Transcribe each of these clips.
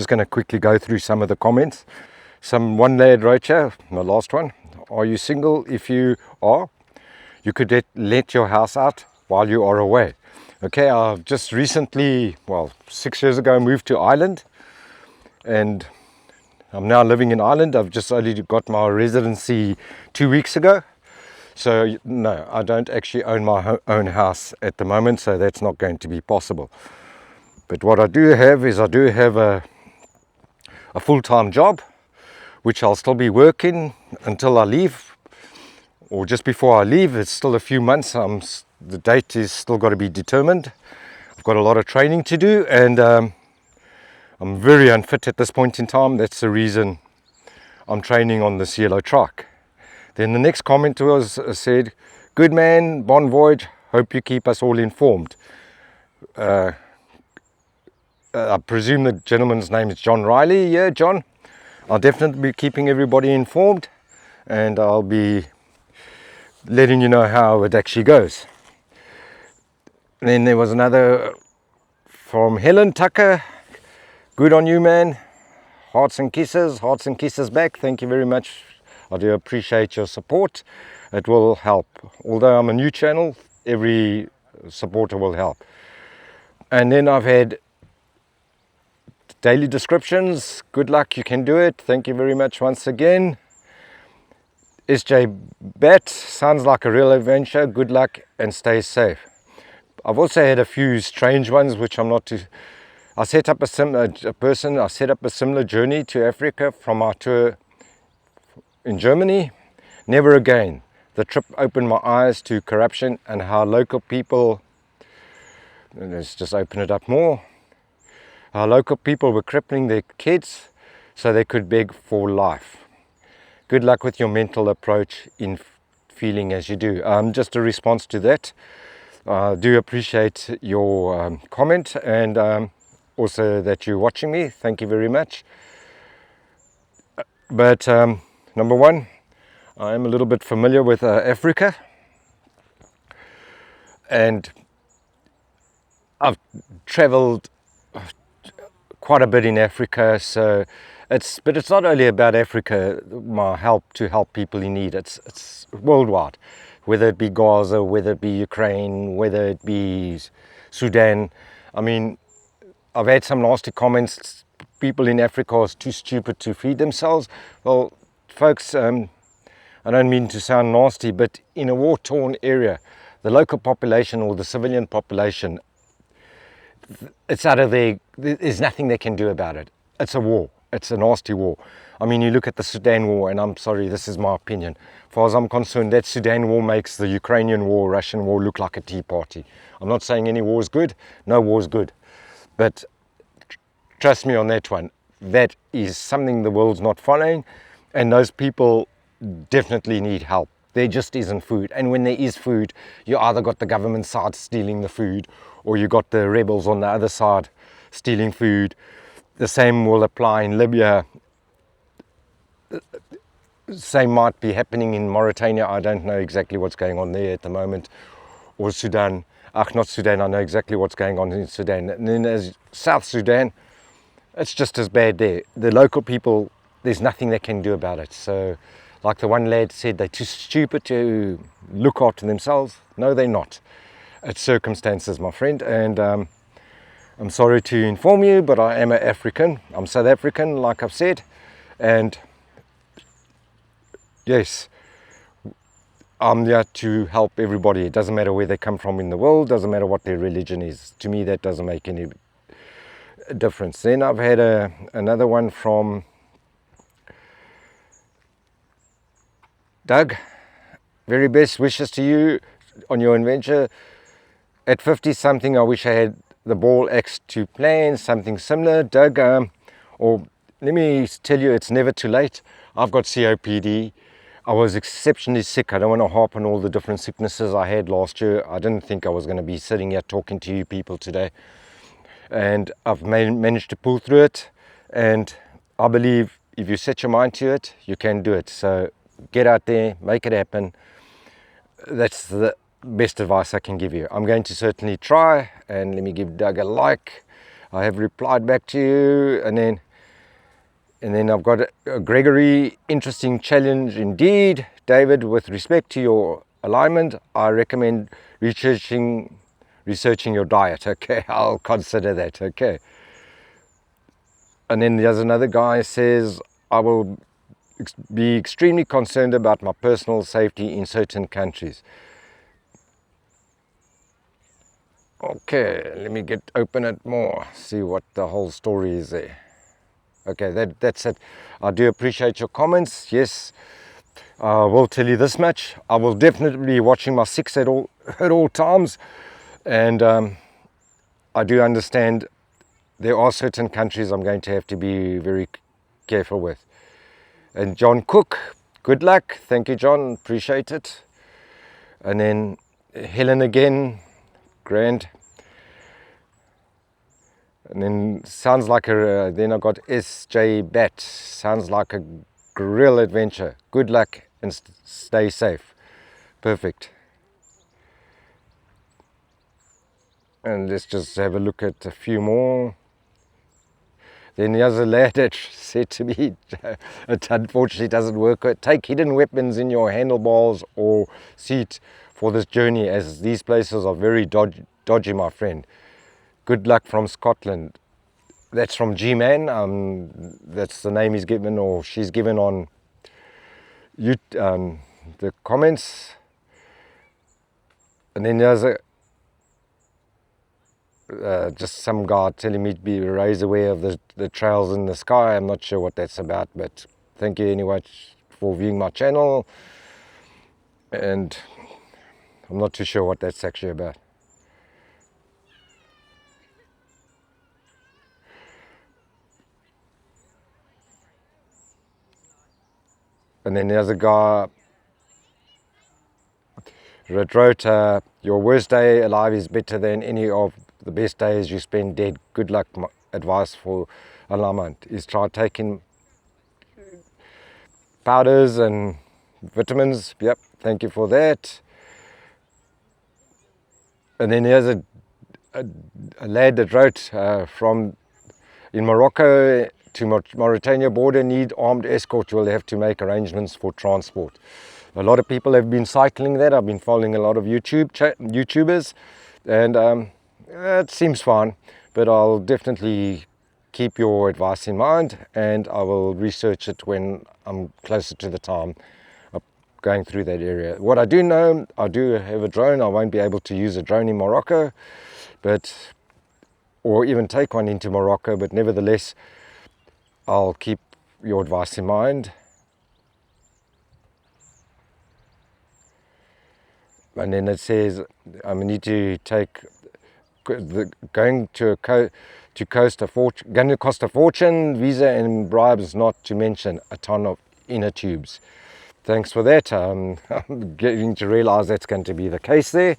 Just going to quickly go through some of the comments. One lad wrote here, the last one: are you single? If you are, you could let your house out while you are away. Okay, I've just recently, well, 6 years ago, moved to Ireland, and I'm now living in Ireland. I've just only got my residency 2 weeks ago. So no, I don't actually own my own house at the moment, so that's not going to be possible. But what I do have is a full-time job, which I'll still be working until I leave, or just before I leave. It's still a few months. The date is still got to be determined. I've got a lot of training to do, and I'm very unfit at this point in time. That's the reason I'm training on this yellow trike. Then the next comment was said, good man, bon voyage, hope you keep us all informed. I presume the gentleman's name is John Riley. Yeah, John, I'll definitely be keeping everybody informed, and I'll be letting you know how it actually goes. And then there was another from Helen Tucker. Good on you, man. Hearts and kisses back. Thank you very much. I do appreciate your support. It will help. Although I'm a new channel, every supporter will help. And then I've had daily descriptions. Good luck, you can do it. Thank you very much once again. SJ Bat, sounds like a real adventure. Good luck and stay safe. I've also had a few strange ones, which I'm not too... I set up a similar journey to Africa from my tour in Germany. Never again. The trip opened my eyes to corruption and how local people, let's just open it up more, how local people were crippling their kids so they could beg for life. Good luck with your mental approach in feeling as you do. Just a response to that. I do appreciate your comment, and also that you're watching me. Thank you very much. But number one, I am a little bit familiar with Africa, and I've traveled quite a bit in Africa, so but it's not only about Africa, my help to help people in need. It's worldwide, whether it be Gaza, whether it be Ukraine, whether it be Sudan. I mean, I've had some nasty comments. People in Africa are too stupid to feed themselves. Well, folks, I don't mean to sound nasty, but in a war-torn area, the local population or the civilian population, it's out of there's nothing they can do about it. It's a war. It's a nasty war. I mean, you look at the Sudan war, and I'm sorry, this is my opinion. As far as I'm concerned, that Sudan war makes the Ukrainian war, Russian war look like a tea party. I'm not saying any war is good. No war is good. But trust me on that one. That is something the world's not following, and those people definitely need help. There just isn't food, and when there is food, you either got the government side stealing the food, or you got the rebels on the other side stealing food. The same will apply in Libya. Same might be happening in Mauritania. I don't know exactly what's going on there at the moment, or Sudan. Not Sudan, I know exactly what's going on in Sudan. And then there's South Sudan, it's just as bad there. The local people, there's nothing they can do about it. So, like the one lad said, they're too stupid to look after themselves. No, they're not. It's circumstances, my friend, and I'm sorry to inform you, but I am an African. I'm South African, like I've said, and yes, I'm there to help everybody. It doesn't matter where they come from in the world, doesn't matter what their religion is. To me, that doesn't make any difference. Then I've had another one from Doug. Very best wishes to you on your adventure. At 50 something, I wish I had the ball axe to plan something similar. Doug, or let me tell you, it's never too late. I've got COPD. I was exceptionally sick. I don't want to harp on all the different sicknesses I had last year. I didn't think I was going to be sitting here talking to you people today. And I've managed to pull through it. And I believe if you set your mind to it, you can do it. So get out there, make it happen. That's the best advice I can give you. I'm going to certainly try, and let me give Doug a like. I have replied back to you, and then And then I've got Gregory, interesting challenge indeed. David, with respect to your alignment, I recommend researching your diet. Okay, I'll consider that. Okay. And then there's another guy says, I will be extremely concerned about my personal safety in certain countries. Okay, let me open it more, see what the whole story is there. Okay, that's it. I do appreciate your comments. Yes, I will tell you this much. I will definitely be watching my six at all times, and I do understand there are certain countries I'm going to have to be very careful with. And John Cook, good luck. Thank you, John. Appreciate it. And then Helen again, grand. And then sounds like then I got SJ Bat. Sounds like a real adventure. Good luck and stay safe. Perfect. And let's just have a look at a few more. Then there's a lad that said to me, it unfortunately doesn't work. Take hidden weapons in your handlebars or seat for this journey, as these places are very dodgy, my friend. Good luck from Scotland. That's from G-Man. That's the name he's given, or she's given on the comments. And then there's just some guy telling me to be raised aware of the trails in the sky. I'm not sure what that's about, but thank you anyway for viewing my channel. And I'm not too sure what that's actually about. And then there's a guy that wrote, your worst day alive is better than any of the best days you spend dead. Good luck. My advice for alignment is try taking powders and vitamins. Yep, thank you for that. And then there's a lad that wrote, from in Morocco to Mauritania border, need armed escort. You'll have to make arrangements for transport. A lot of people have been cycling that. I've been following a lot of YouTubers, and it seems fine, but I'll definitely keep your advice in mind, and I will research it when I'm closer to the time of going through that area. What I do know, I do have a drone. I won't be able to use a drone in Morocco, or even take one into Morocco, but nevertheless, I'll keep your advice in mind. And then it says I need to take going to cost a fortune, visa and bribes, not to mention a ton of inner tubes. Thanks for that. I'm getting to realize that's going to be the case there.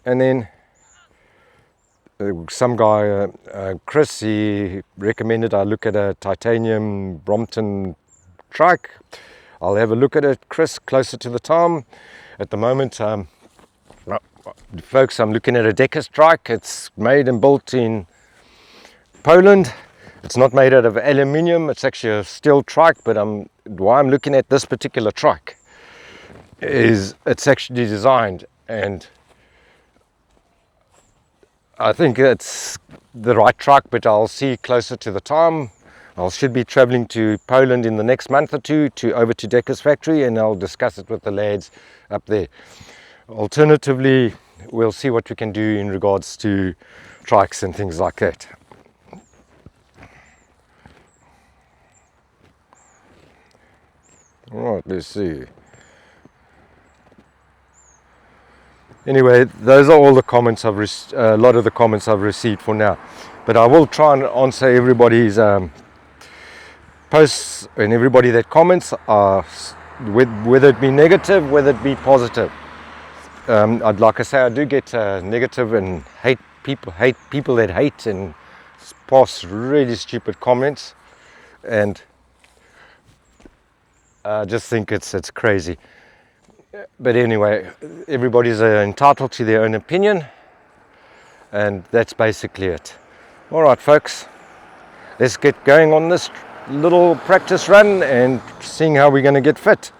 And then some guy, Chris, he recommended I look at a titanium Brompton Trike. I'll have a look at it, Chris, closer to the time. At the moment, folks, I'm looking at a Decus Trike. It's made and built in Poland. It's not made out of aluminium. It's actually a steel trike, but why I'm looking at this particular trike is it's actually designed, and I think it's the right trike, but I'll see closer to the time. I should be traveling to Poland in the next month or two over to Decus factory, and I'll discuss it with the lads up there. Alternatively, we'll see what we can do in regards to trikes and things like that. All right, let's see. Anyway, those are all the comments a lot of the comments I've received for now. But I will try and answer everybody's posts and everybody that comments, whether it be negative, whether it be positive. Like I say, I do get negative and hate people that hate and pass really stupid comments, and I just think it's crazy. But anyway, everybody's entitled to their own opinion, and that's basically it. All right, folks, let's get going on this little practice run and seeing how we're going to get fit.